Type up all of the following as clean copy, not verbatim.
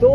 2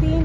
3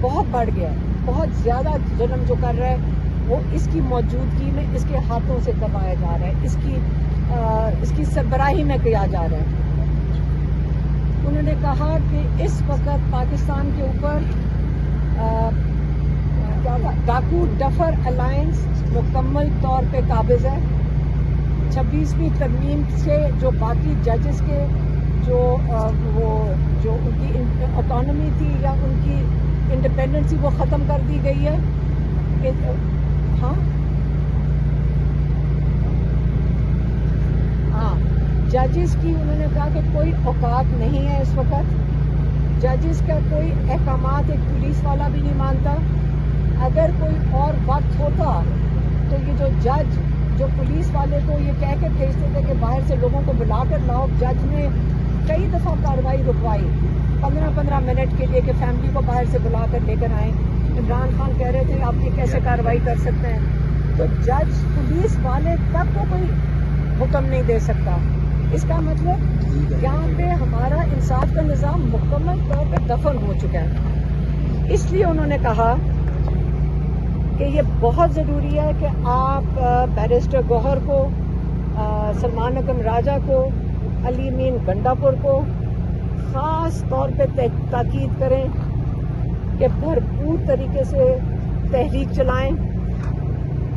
بہت بڑھ گیا ہے، بہت زیادہ ظلم جو کر رہا ہے وہ اس کی موجودگی میں اس کے ہاتھوں سے دبایا جا رہا ہے، اس کی سربراہی میں کیا جا رہا ہے۔ انہوں نے کہا کہ اس وقت پاکستان کے اوپر ڈاکو ڈفر الائنس مکمل طور پہ قابض ہے۔ 26ویں ترمیم سے جو باقی ججز کے جو ان کی آٹونومی تھی یا ان کی انڈیپینڈنس تھی وہ ختم کر دی گئی ہے۔ ججز کی انہوں نے کہا کہ کوئی اوقات نہیں ہے اس وقت، ججز کا کوئی احکامات ایک پولیس والا بھی نہیں مانتا۔ اگر کوئی اور وقت ہوتا تو یہ جو جج جو پولیس والے کو یہ کہہ کے بھیجتے تھے کہ باہر سے لوگوں کو بلا کر لاؤ، جج نے کئی دفعہ کارروائی رکوائی 15 منٹ کے لیے کہ فیملی کو باہر سے بلا کر لے کر آئیں۔ عمران خان کہہ رہے تھے آپ یہ کیسے کارروائی کر سکتے ہیں؟ تو جج پولیس والے تب کو کوئی حکم نہیں دے سکتا۔ اس کا مطلب یہاں پہ ہمارا انصاف کا نظام مکمل طور پہ دفن ہو چکا ہے۔ اس لیے انہوں نے کہا کہ یہ بہت ضروری ہے کہ آپ بیرسٹر گوہر کو، سلمان اکرم راجہ کو، علی امین گنڈاپور کو خاص طور پہ تاکید کریں کہ بھرپور طریقے سے تحریک چلائیں،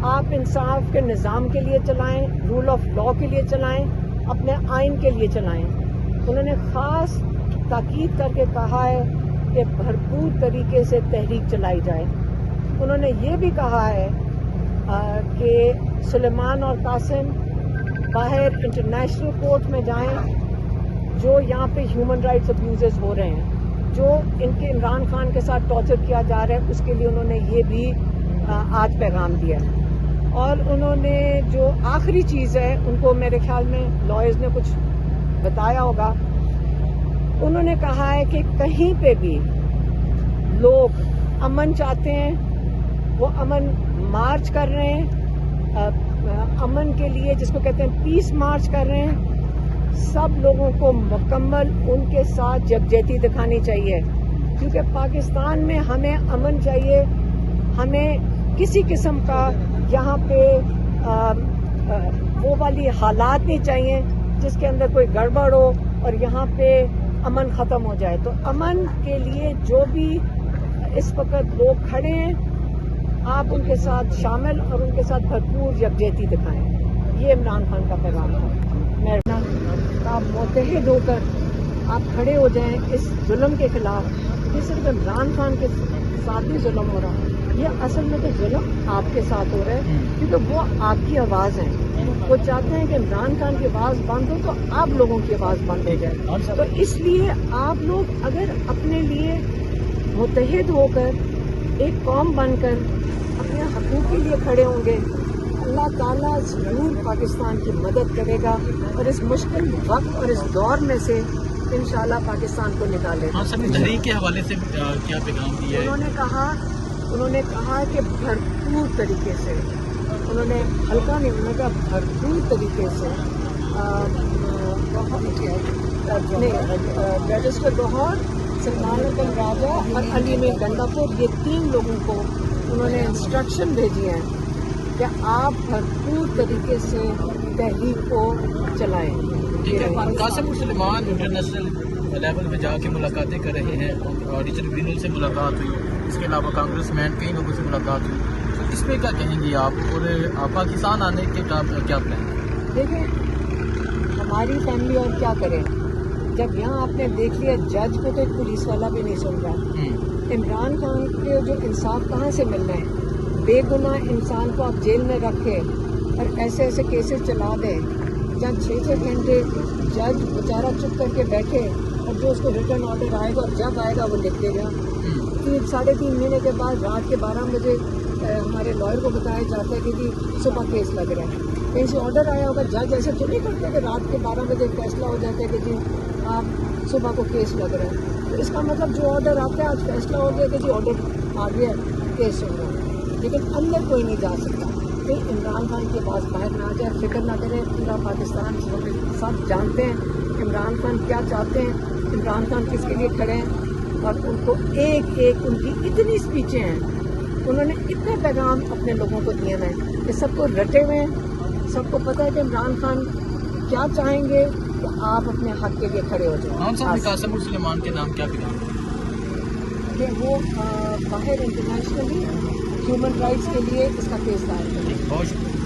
آپ انصاف کے نظام کے لیے چلائیں، رول آف لا کے لیے چلائیں، اپنے آئین کے لیے چلائیں۔ انہوں نے خاص تاکید کر کے کہا ہے کہ بھرپور طریقے سے تحریک چلائی جائے۔ انہوں نے یہ بھی کہا ہے کہ سلیمان اور قاسم باہر انٹرنیشنل کورٹ میں جائیں، جو یہاں پہ ہیومن رائٹس ابیوزز ہو رہے ہیں، جو ان کے عمران خان کے ساتھ ٹارچر کیا جا رہا ہے، اس کے لیے انہوں نے یہ بھی آج پیغام دیا ہے۔ اور انہوں نے جو آخری چیز ہے، ان کو میرے خیال میں لائرز نے کچھ بتایا ہوگا، انہوں نے کہا ہے کہ کہیں پہ بھی لوگ امن چاہتے ہیں، وہ امن مارچ کر رہے ہیں، امن کے لیے جس کو کہتے ہیں پیس مارچ کر رہے ہیں، سب لوگوں کو مکمل ان کے ساتھ یکجہتی دکھانی چاہیے، کیونکہ پاکستان میں ہمیں امن چاہیے، ہمیں کسی قسم کا یہاں پہ وہ والی حالات نہیں چاہیے جس کے اندر کوئی گڑبڑ ہو اور یہاں پہ امن ختم ہو جائے۔ تو امن کے لیے جو بھی اس وقت لوگ کھڑے ہیں، آپ ان کے ساتھ شامل اور ان کے ساتھ بھرپور یکجہتی دکھائیں۔ یہ عمران خان کا پیغام ہے۔ آپ متحد ہو کر آپ کھڑے ہو جائیں اس ظلم کے خلاف۔ یہ صرف عمران خان کے ساتھ بھی ظلم ہو رہا ہے، یہ اصل میں تو ظلم آپ کے ساتھ ہو رہا ہے، کیونکہ وہ آپ کی آواز ہے۔ وہ چاہتے ہیں کہ عمران خان کی آواز بند ہو تو آپ لوگوں کی آواز بند ہو جائے۔ تو اس لیے آپ لوگ اگر اپنے لیے متحد ہو کر ایک قوم بن کر اپنے حقوق کے لیے کھڑے ہوں گے، اللہ تعالیٰ ضرور پاکستان کی مدد کرے گا اور اس مشکل وقت اور اس دور میں سے انشاءاللہ پاکستان کو نکالے گا۔ تحریک کے حوالے سے کیا پیغام دیا ہے؟ انہوں نے کہا کہ بھرپور طریقے سے، انہوں نے ہلکا نہیں، انہوں نے کہا بھرپور طریقے سے بیرسٹر گوہر، سلمان اکرم راجہ اور علی امین گنڈاپور، یہ 3 لوگوں کو انہوں نے انسٹرکشن بھیجی ہیں کہ آپ بھرپور طریقے سے تحریک کو چلائیں۔ قاسم اور سلیمان انٹرنیشنل لیول پہ جا کے ملاقاتیں کر رہے ہیں، آڈیٹر جنرل سے ملاقات ہوئی، اس کے علاوہ کانگریس مین کئی لوگوں سے ملاقات ہوئی، تو اس پہ کیا کہیں گی آپ؟ اور پاکستان آنے کے کیا پلان ہے؟ دیکھیں ہماری فیملی اور کیا کرے، جب یہاں آپ نے دیکھ لیا جج کو تو ایک پولیس والا بھی نہیں سن رہا، عمران خان کے جو انصاف کہاں سے ملنا ہے؟ بے گناہ انسان کو آپ جیل میں رکھے اور ایسے ایسے کیسز چلا دیں، جب 6 گھنٹے جج بیچارہ چپ کر کے بیٹھے اور جو اس کو ریٹرن آرڈر آئے گا اور جب آئے گا وہ لکھ دے گا۔ 3.5 مہینے کے بعد رات کے 12 بجے ہمارے لائر کو بتایا جاتا ہے کہ جی صبح کیس لگ رہا ہے، کہیں سے آرڈر آیا ہوگا، جج ایسے تو نہیں کرتے کہ رات کے 12 بجے فیصلہ ہو جاتا ہے کہ جی آپ صبح کو کیس لگ رہا ہے۔ تو اس کا مطلب جو آرڈر آتا ہے آج فیصلہ ہو گیا کہ جی آرڈر آ گیا، کیس ہو رہا ہے، لیکن اندر کوئی نہیں جا سکتا کہ عمران خان کے پاس باہر نہ آ جائے۔ فکر نہ کریں، پورا پاکستان سب جانتے ہیں عمران خان کیا چاہتے ہیں، عمران خان کس کے لیے کھڑے ہیں۔ اور ان کو ایک ایک ان کی اتنی اسپیچیں ہیں, انہوں نے اتنے پیغام اپنے لوگوں کو دیے ہیں کہ سب کو رٹے ہوئے ہیں, سب کو پتہ ہے کہ عمران خان کیا چاہیں گے کہ آپ اپنے حق کے لیے کھڑے ہو جائیں. خان صاحب نے قاسم سلیمان کے نام کیا پیغام کہ وہ باہر انٹرنیشنلی ہیومن رائٹس کے لیے اس کا کیس دائر کریں. بہت شکریہ.